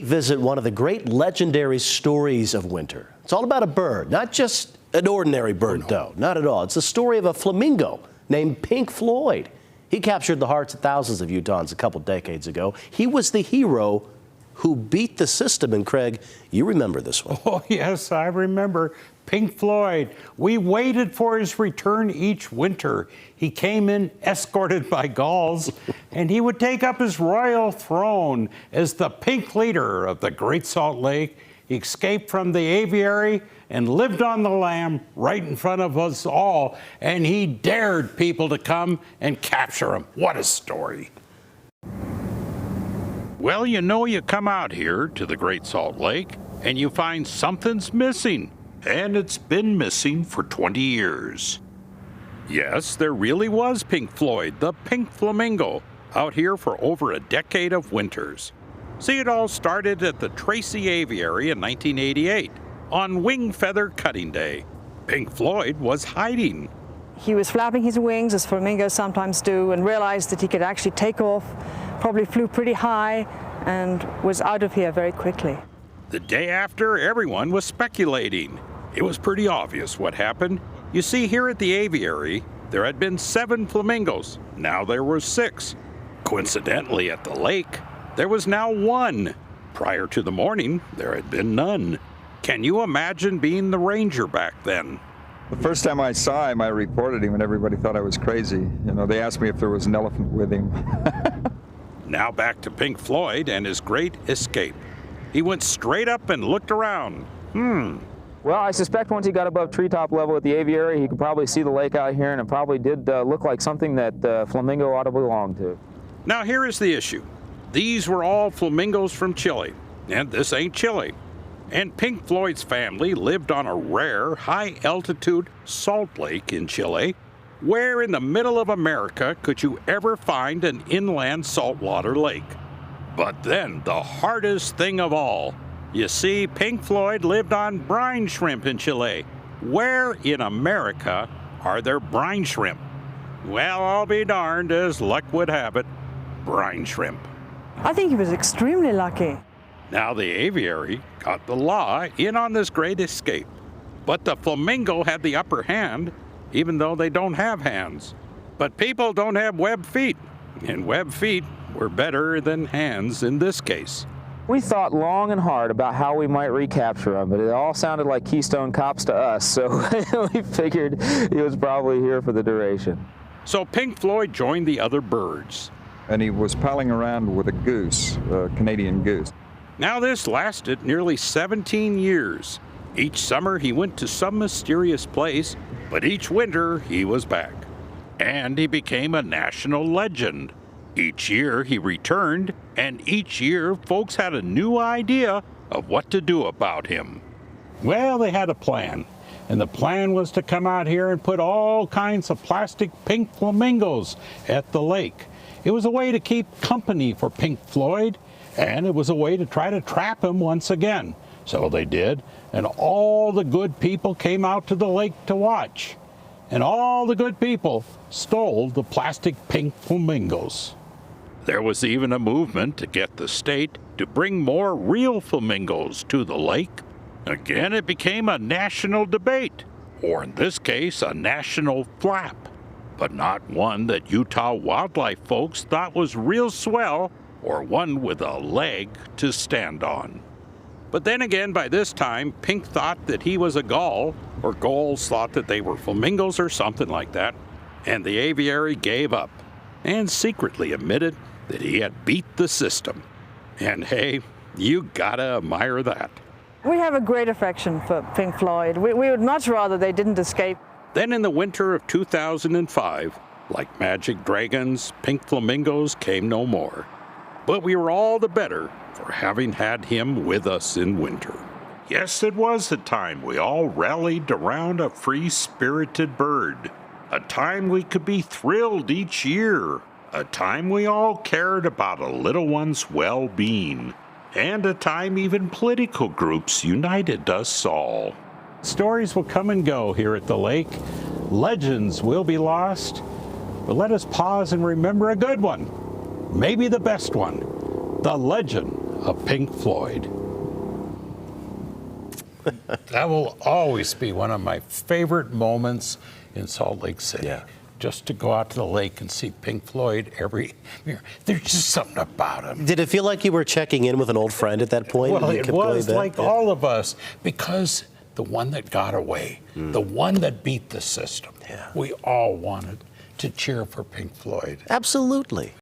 Visit one of the great legendary stories of winter. It's all about a bird, not just an ordinary bird, though. Not at all. It's the story of a flamingo named Pink Floyd. He captured the hearts of thousands of Utahns a couple decades ago. He was the hero who beat the system. And Craig, you remember this one. Oh, yes, I remember. Pink Floyd. We waited for his return each winter. He came in escorted by gulls, and he would take up his royal throne as the pink leader of the Great Salt Lake. He escaped from the aviary and lived on the lam right in front of us all, and he dared people to come and capture him. What a story. Well, you know, you come out here to the Great Salt Lake and you find something's missing. And it's been missing for 20 years. Yes, there really was Pink Floyd, the pink flamingo, out here for over a decade of winters. See, it all started at the Tracy Aviary in 1988, on Wing Feather Cutting Day. Pink Floyd was hiding. He was flapping his wings, as flamingos sometimes do, and realized that he could actually take off, probably flew pretty high, and was out of here very quickly. The day after, everyone was speculating. It was pretty obvious what happened. You see, here at the aviary, there had been 7 flamingos. Now there were 6. Coincidentally, at the lake, there was now 1. Prior to the morning, there had been none. Can you imagine being the ranger back then? The first time I saw him, I reported him, and everybody thought I was crazy. You know, they asked me if there was an elephant with him. Now back to Pink Floyd and his great escape. He went straight up and looked around. Well, I suspect once he got above treetop level at the aviary, he could probably see the lake out here, and it probably did look like something that flamingo ought to belong to. Now here is the issue. These were all flamingos from Chile, and this ain't Chile. And Pink Floyd's family lived on a rare, high-altitude salt lake in Chile. Where in the middle of America could you ever find an inland saltwater lake? But then, the hardest thing of all, you see, Pink Floyd lived on brine shrimp in Chile. Where in America are there brine shrimp? Well, I'll be darned, as luck would have it, brine shrimp. I think he was extremely lucky. Now the aviary got the law in on this great escape. But the flamingo had the upper hand, even though they don't have hands. But people don't have webbed feet, and webbed feet were better than hands in this case. We thought long and hard about how we might recapture him, but it all sounded like Keystone Cops to us, so we figured he was probably here for the duration. So Pink Floyd joined the other birds. And he was palling around with a goose, a Canadian goose. Now this lasted nearly 17 years. Each summer he went to some mysterious place, but each winter he was back. And he became a national legend. Each year he returned, and each year folks had a new idea of what to do about him. Well, they had a plan, and the plan was to come out here and put all kinds of plastic pink flamingos at the lake. It was a way to keep company for Pink Floyd, and it was a way to try to trap him once again. So they did, and all the good people came out to the lake to watch. And all the good people stole the plastic pink flamingos. There was even a movement to get the state to bring more real flamingos to the lake. Again, it became a national debate, or in this case, a national flap, but not one that Utah wildlife folks thought was real swell or one with a leg to stand on. But then again, by this time, Pink thought that he was a gull, or gulls thought that they were flamingos or something like that, and the aviary gave up and secretly admitted that he had beat the system. And hey, you gotta admire that. We have a great affection for Pink Floyd. We would much rather they didn't escape. Then in the winter of 2005, like magic dragons, pink flamingos came no more. But we were all the better for having had him with us in winter. Yes, it was a time we all rallied around a free-spirited bird. A time we could be thrilled each year. A time we all cared about a little one's well-being. And a time even political groups united us all. Stories will come and go here at the lake. Legends will be lost. But let us pause and remember a good one. Maybe the best one. The legend of Pink Floyd. That will always be one of my favorite moments in Salt Lake City. Yeah. Just to go out to the lake and see Pink Floyd every year. There's just something about them. Did it feel like you were checking in with an old friend at that point? Well, You it kept going was back? like Yeah. all of us, because the one that got away, the one that beat the system, Yeah. we all wanted to cheer for Pink Floyd. Absolutely.